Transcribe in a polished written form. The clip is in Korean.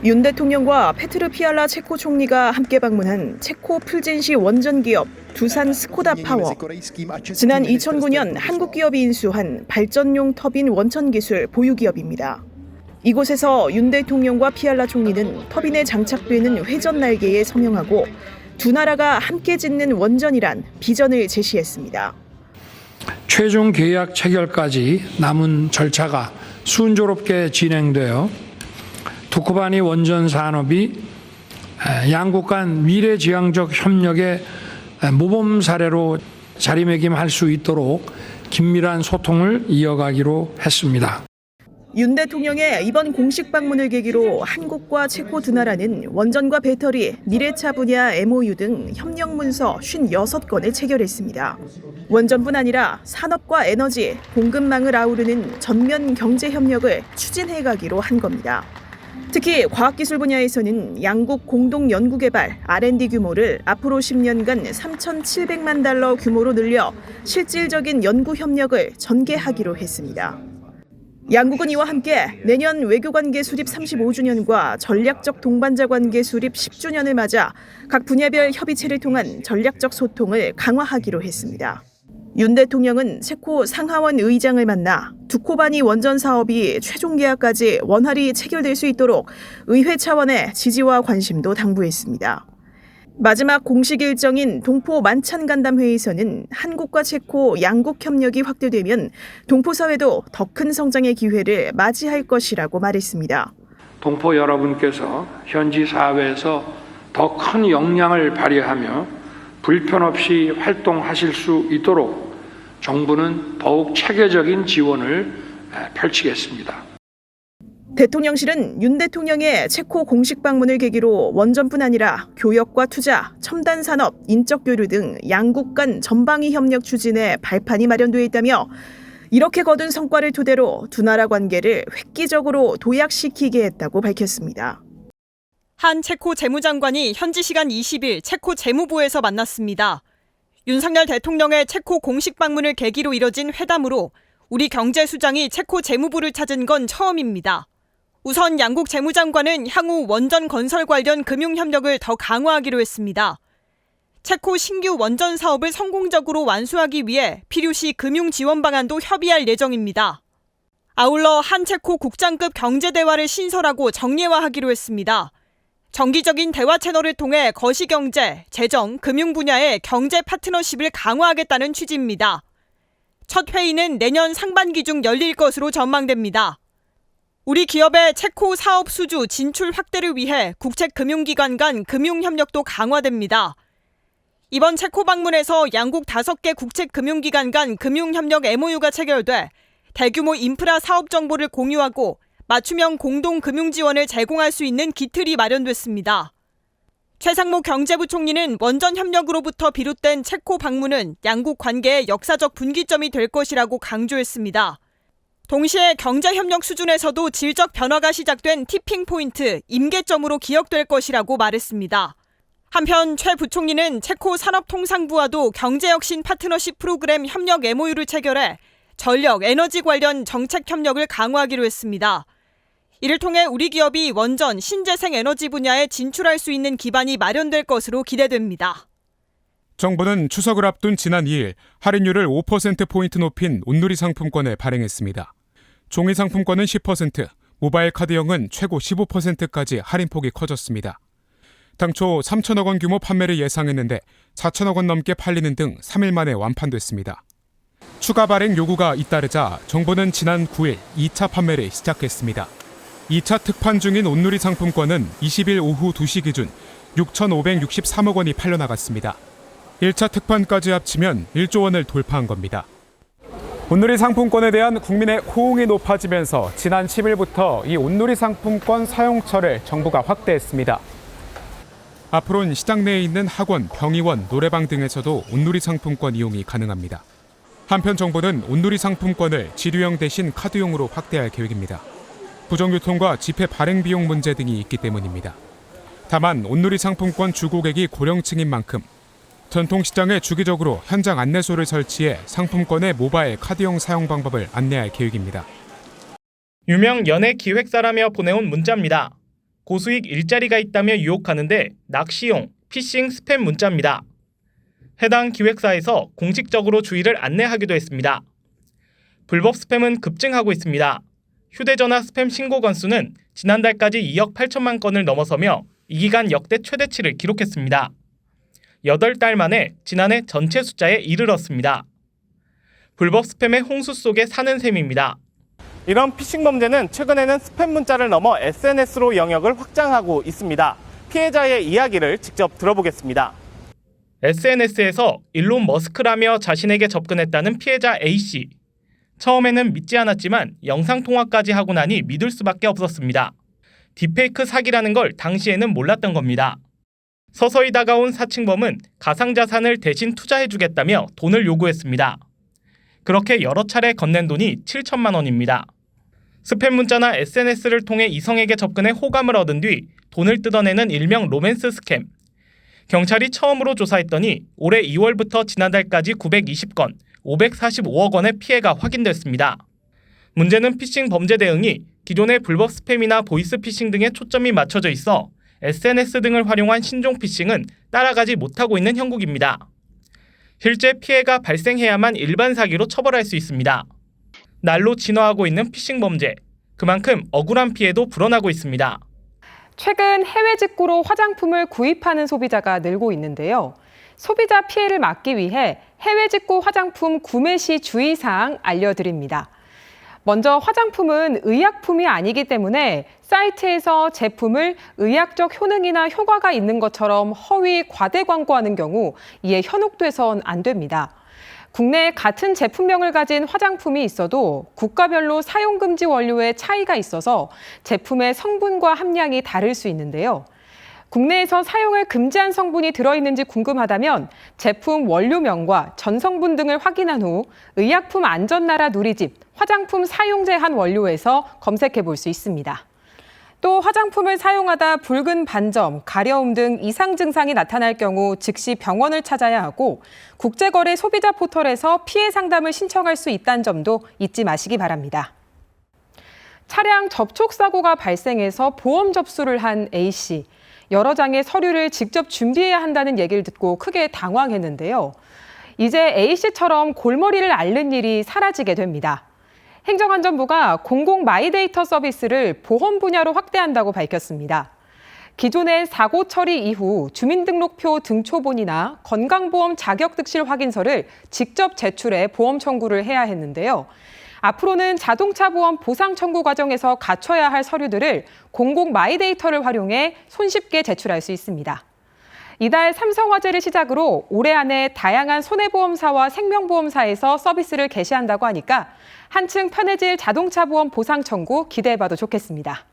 윤 대통령과 페트르 피알라 체코 총리가 함께 방문한 체코 풀젠시 원전 기업 두산 스코다 파워. 지난 2009년 한국 기업이 인수한 발전용 터빈 원천 기술 보유 기업입니다. 이곳에서 윤 대통령과 피알라 총리는 터빈에 장착되는 회전 날개에 서명하고 두 나라가 함께 짓는 원전이란 비전을 제시했습니다. 최종 계약 체결까지 남은 절차가 순조롭게 진행되어 두코바니 원전 산업이 양국 간 미래지향적 협력의 모범 사례로 자리매김할 수 있도록 긴밀한 소통을 이어가기로 했습니다. 윤 대통령의 이번 공식 방문을 계기로 한국과 체코 두 나라는 원전과 배터리, 미래차 분야 MOU 등 협력 문서 56건을 체결했습니다. 원전뿐 아니라 산업과 에너지, 공급망을 아우르는 전면 경제 협력을 추진해 가기로 한 겁니다. 특히 과학기술 분야에서는 양국 공동 연구개발 R&D 규모를 앞으로 10년간 3,700만 달러 규모로 늘려 실질적인 연구 협력을 전개하기로 했습니다. 양국은 이와 함께 내년 외교관계 수립 35주년과 전략적 동반자 관계 수립 10주년을 맞아 각 분야별 협의체를 통한 전략적 소통을 강화하기로 했습니다. 윤 대통령은 체코 상하원 의장을 만나 두코바니 원전 사업이 최종 계약까지 원활히 체결될 수 있도록 의회 차원의 지지와 관심도 당부했습니다. 마지막 공식 일정인 동포 만찬 간담 회의에서는 한국과 체코 양국 협력이 확대되면 동포 사회도 더 큰 성장의 기회를 맞이할 것이라고 말했습니다. 동포 여러분께서 현지 사회에서 더 큰 역량을 발휘하며 불편 없이 활동하실 수 있도록 정부는 더욱 체계적인 지원을 펼치겠습니다. 대통령실은 윤 대통령의 체코 공식 방문을 계기로 원전뿐 아니라 교역과 투자, 첨단 산업, 인적 교류 등 양국 간 전방위 협력 추진에 발판이 마련돼 있다며 이렇게 거둔 성과를 토대로 두 나라 관계를 획기적으로 도약시키게 했다고 밝혔습니다. 한 체코 재무장관이 현지 시간 20일 체코 재무부에서 만났습니다. 윤석열 대통령의 체코 공식 방문을 계기로 이뤄진 회담으로 우리 경제수장이 체코 재무부를 찾은 건 처음입니다. 우선 양국 재무장관은 향후 원전 건설 관련 금융협력을 더 강화하기로 했습니다. 체코 신규 원전 사업을 성공적으로 완수하기 위해 필요시 금융 지원 방안도 협의할 예정입니다. 아울러 한 체코 국장급 경제대화를 신설하고 정례화하기로 했습니다. 정기적인 대화 채널을 통해 거시경제, 재정, 금융 분야의 경제 파트너십을 강화하겠다는 취지입니다. 첫 회의는 내년 상반기 중 열릴 것으로 전망됩니다. 우리 기업의 체코 사업 수주 진출 확대를 위해 국책금융기관 간 금융협력도 강화됩니다. 이번 체코 방문에서 양국 5개 국책금융기관 간 금융협력 MOU가 체결돼 대규모 인프라 사업 정보를 공유하고 맞춤형 공동 금융 지원을 제공할 수 있는 기틀이 마련됐습니다. 최상목 경제부총리는 원전 협력으로부터 비롯된 체코 방문은 양국 관계의 역사적 분기점이 될 것이라고 강조했습니다. 동시에 경제협력 수준에서도 질적 변화가 시작된 티핑포인트, 임계점으로 기억될 것이라고 말했습니다. 한편 최 부총리는 체코 산업통상부와도 경제혁신 파트너십 프로그램 협력 MOU를 체결해 전력, 에너지 관련 정책 협력을 강화하기로 했습니다. 이를 통해 우리 기업이 원전, 신재생 에너지 분야에 진출할 수 있는 기반이 마련될 것으로 기대됩니다. 정부는 추석을 앞둔 지난 2일 할인율을 5%포인트 높인 온누리 상품권을 발행했습니다. 종이 상품권은 10%, 모바일 카드형은 최고 15%까지 할인폭이 커졌습니다. 당초 3천억 원 규모 판매를 예상했는데 4천억 원 넘게 팔리는 등 3일 만에 완판됐습니다. 추가 발행 요구가 잇따르자 정부는 지난 9일 2차 판매를 시작했습니다. 2차 특판 중인 온누리 상품권은 20일 오후 2시 기준 6,563억 원이 팔려나갔습니다. 1차 특판까지 합치면 1조 원을 돌파한 겁니다. 온누리 상품권에 대한 국민의 호응이 높아지면서 지난 10일부터 이 온누리 상품권 사용처를 정부가 확대했습니다. 앞으로는 시장 내에 있는 학원, 병의원, 노래방 등에서도 온누리 상품권 이용이 가능합니다. 한편 정부는 온누리 상품권을 지류형 대신 카드용으로 확대할 계획입니다. 부정유통과 지폐 발행 비용 문제 등이 있기 때문입니다. 다만 온누리 상품권 주고객이 고령층인 만큼 전통시장에 주기적으로 현장 안내소를 설치해 상품권의 모바일 카드용 사용 방법을 안내할 계획입니다. 유명 연예 기획사라며 보내온 문자입니다. 고수익 일자리가 있다며 유혹하는데 낚시용 피싱 스팸 문자입니다. 해당 기획사에서 공식적으로 주의를 안내하기도 했습니다. 불법 스팸은 급증하고 있습니다. 휴대전화 스팸 신고 건수는 지난달까지 2억 8천만 건을 넘어서며 이 기간 역대 최대치를 기록했습니다. 8달 만에 지난해 전체 숫자에 이르렀습니다. 불법 스팸의 홍수 속에 사는 셈입니다. 이런 피싱 범죄는 최근에는 스팸 문자를 넘어 SNS로 영역을 확장하고 있습니다. 피해자의 이야기를 직접 들어보겠습니다. SNS에서 일론 머스크라며 자신에게 접근했다는 피해자 A씨. 처음에는 믿지 않았지만 영상통화까지 하고 나니 믿을 수밖에 없었습니다. 딥페이크 사기라는 걸 당시에는 몰랐던 겁니다. 서서히 다가온 사칭범은 가상자산을 대신 투자해주겠다며 돈을 요구했습니다. 그렇게 여러 차례 건넨 돈이 7천만 원입니다. 스팸 문자나 SNS를 통해 이성에게 접근해 호감을 얻은 뒤 돈을 뜯어내는 일명 로맨스 스캠. 경찰이 처음으로 조사했더니 올해 2월부터 지난달까지 920건, 545억 원의 피해가 확인됐습니다. 문제는 피싱 범죄 대응이 기존의 불법 스팸이나 보이스 피싱 등에 초점이 맞춰져 있어 SNS 등을 활용한 신종 피싱은 따라가지 못하고 있는 형국입니다. 실제 피해가 발생해야만 일반 사기로 처벌할 수 있습니다. 날로 진화하고 있는 피싱 범죄, 그만큼 억울한 피해도 불어나고 있습니다. 최근 해외 직구로 화장품을 구입하는 소비자가 늘고 있는데요. 소비자 피해를 막기 위해 해외 직구 화장품 구매 시 주의사항 알려드립니다. 먼저 화장품은 의약품이 아니기 때문에 사이트에서 제품을 의학적 효능이나 효과가 있는 것처럼 허위, 과대 광고하는 경우 이에 현혹돼선 안 됩니다. 국내에 같은 제품명을 가진 화장품이 있어도 국가별로 사용금지 원료에 차이가 있어서 제품의 성분과 함량이 다를 수 있는데요. 국내에서 사용을 금지한 성분이 들어있는지 궁금하다면 제품 원료명과 전성분 등을 확인한 후 의약품 안전나라 누리집 화장품 사용 제한 원료에서 검색해 볼 수 있습니다. 또 화장품을 사용하다 붉은 반점, 가려움 등 이상 증상이 나타날 경우 즉시 병원을 찾아야 하고 국제거래 소비자 포털에서 피해 상담을 신청할 수 있다는 점도 잊지 마시기 바랍니다. 차량 접촉 사고가 발생해서 보험 접수를 한 A씨. 여러 장의 서류를 직접 준비해야 한다는 얘기를 듣고 크게 당황했는데요. 이제 A씨처럼 골머리를 앓는 일이 사라지게 됩니다. 행정안전부가 공공 마이데이터 서비스를 보험 분야로 확대한다고 밝혔습니다. 기존의 사고 처리 이후 주민등록표 등초본이나 건강보험 자격득실 확인서를 직접 제출해 보험 청구를 해야 했는데요. 앞으로는 자동차 보험 보상 청구 과정에서 갖춰야 할 서류들을 공공 마이데이터를 활용해 손쉽게 제출할 수 있습니다. 이달 삼성화재를 시작으로 올해 안에 다양한 손해보험사와 생명보험사에서 서비스를 개시한다고 하니까 한층 편해질 자동차 보험 보상 청구 기대해봐도 좋겠습니다.